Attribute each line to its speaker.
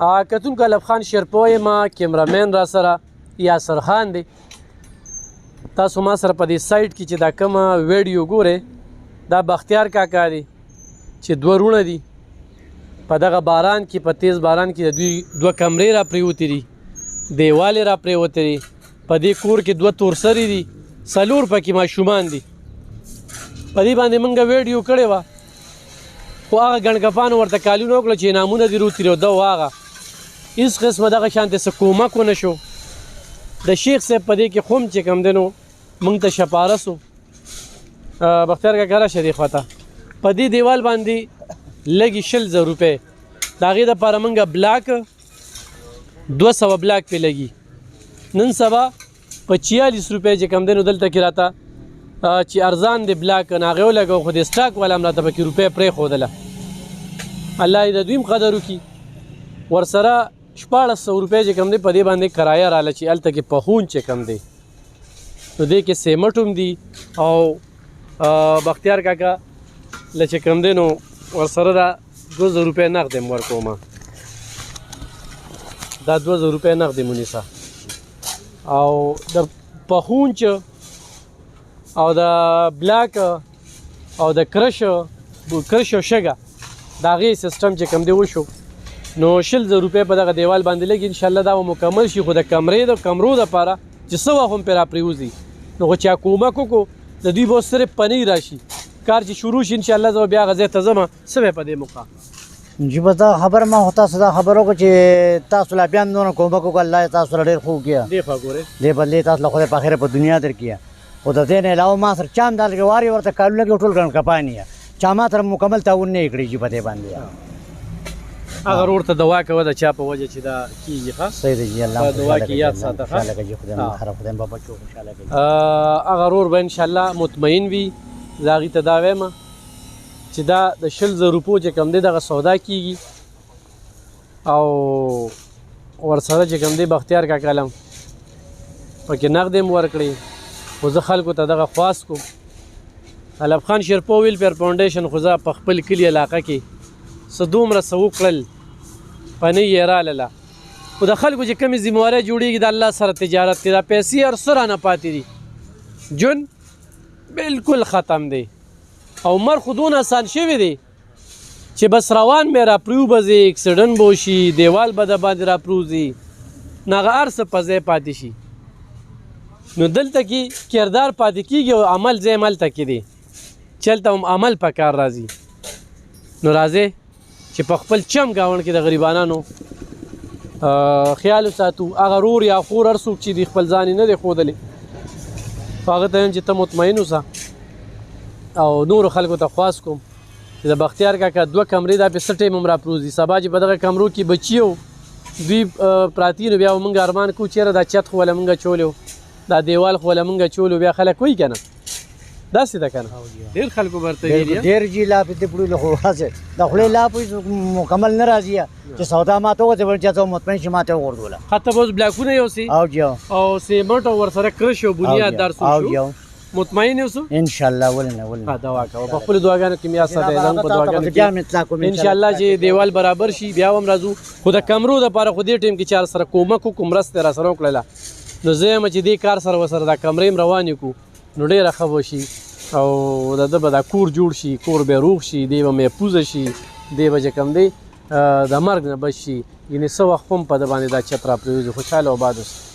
Speaker 1: کتونکو الف خان شیرپو یم کیمرامین را سره یاسر خان دی تاسو ما سره په دې سایټ کې چې دا کومه ویډیو ګورئ دا بختیار کاکا دی چې دوه وروڼه دي په دغه باران کې په تیز باران کې د دوی دوه کمرې را پریوتې دي دیوالې را پریوتې دي په دې کور کې دوه تورسرې دي څلور پکې ماشومان دي په دې باندې موږ ویډیو کړې وه خو هغه ګڼکپانو ورته کالونه وکړه چې انعامونه دې روتېري ده و هغه هېڅ قسمه دغه شانتې څه کومک ونه شو د شیخ صاحب په دې کې خو هم چې کوم دی نو موږ ته شپارس و بختیار کاکا راشه دې خواته په دې دیوال باندې لږې 100,000 روپۍ د هغې دپاره موږ بلاک 200 بلاک پې لګي نن سبا په 46 روپۍ چې کوم دی نو دلته کې راته چې ارزان دی بلاک هغې ولګو خو د سټاک والا هم راته پکې روپۍ پرېښودله الله یې د دوی هم قدر وکړي ورسره 1400 روپۍ چې کوم دی په دې باندې کرایه راله چې هلته کې پخون چې کوم دی نو دې کې سیمټ هم دي او بختیار کاکا له چې کوم دی نو ورسره دا 2000 روپۍ نغد هم ورکوم دا 2000 روپۍ نغد یې ونیسه او د پخونچ او د بلاک او د کرش او شګه د هغې سیسټم چې کوم دی وشو نو 100,000 روپۍ په دغه دیوال باندې لګي انشاءالله دا به مکمل شي خو د کمرو دپاره چې څه وخت هم پرې راپرېوځي نو خو چا کومک وکړو د دوی به صرف پنۍ راشي کار چې شروع شي انشاءالله زه به بیا هغه ځای ته ځم څه به په دې موقع
Speaker 2: جی بس دا خبر ما خو تاسو دا خبر وکړو چې تاسو لا بیا هم نور کومک وکړو الله یې تاسو سره ډېر ښه وکړي
Speaker 1: دې خوا ګورئ
Speaker 2: دې بدلې تاسو له خدای په خیره په دنیا درکړي خو د دې نه علاوه ما سره چا هم دلته وارې ورته کالونه کې ټول ګڼکپان یې چا ما سره مکمل تعاون نه یې کړی جي په دې باندې
Speaker 1: هغه ورور ته دوا کوه د چا په وجه چې دا کېږي ښه
Speaker 2: صحیح دی جي الله
Speaker 1: دوا کې یاد ساته
Speaker 2: خوشحاله کړي خدای مو خراب خدای مو بچو خوشحاله کړي
Speaker 1: هغه ورور به انشاءالله مطمئن وي زه هغې ته دا وایم چې دا د 100,000 روپو چې کوم دی دغه سودا کېږي او ورسره چې کوم دی بختیار کاکا لم پکې نغد هم ورکړي خو زه خلکو ته دغه خواست کوم الف خان شیرپو ویلفیر فاونډیشن خو زه په خپل کلي علاقه کې څه دومره څه وکړل پنۍ یې رالله خو د خلکو چې کومې ذمهوارۍ جوړېږي د الله سره تجارت دی دا پیسې هر څه رانه پاتې دي جون بالکل ختم دی او مر خو دونه آسان شوی دی چې بس روان مې را پریوبځي اکسیډنټ به وشي دیوال به د باندې را پروځي نو هغه هر څه په ځای پاتې شي نو دلته کې کردار پاتې کېږي او عمل ځای هملته کې دی چې هلته هم عمل په کار راځي نو راځئ چې په خپل چم ګاونډ کې د غریبانانو خیال وساتو هغه رور یا خور هر څوک چې دی خپل ځان یې نه دی ښودلی هغه ته وایم چې ته مطمئن اوسه او نورو خلکو ته خواست کوم چې د بختیار کاکا 2 کمرې دا په څه ټایم هم راپروځي سبا چې په دغه کمرو کې بچي وو دوی پراتی نو بیا موږ ارمان کوو چېرې دا چت خو وله موږ چولی وو دا دیوال خو وله موږ چولو بیا خلک وایي که نه داسې ده که نه ډېر خلکو برته ویلي
Speaker 2: ډېر جي لا پې پړو له خو هسې د خولې لا پې مکمل نه راځي چې سودا ماته وکړه بل چا ته مطمئن شي ماته وغورځوله
Speaker 1: حتی به اوس بلاکونه یوسي
Speaker 2: او جی
Speaker 1: او سیمنټ او ورسره کرش او بنیاد دار شو مطمئن اوسو
Speaker 2: انشاءالله ولې نه
Speaker 1: دعا کوه په خپلو دعاګانو کې مې یا ساته زموږ په دعاګانو کې انشاءالله چې دیوال برابر شي بیا هم راځو خو د کمرو دپاره خو دې ټایم کې چې سره کومک وکړو مرسته را سره وکړله نو زه یم چې دې کار سره ورسره دا کمرې هم روانې کړو نو ډېره ښه به شي او د ده به دا کور جوړ شي کور به روغ شي دی به محفوظه شي دی به چې کوم دی د مرګ نه بچ شي یعنې څه وخت هم په ده باندې دا چت را پرېوځي خوشحاله او باد اوسه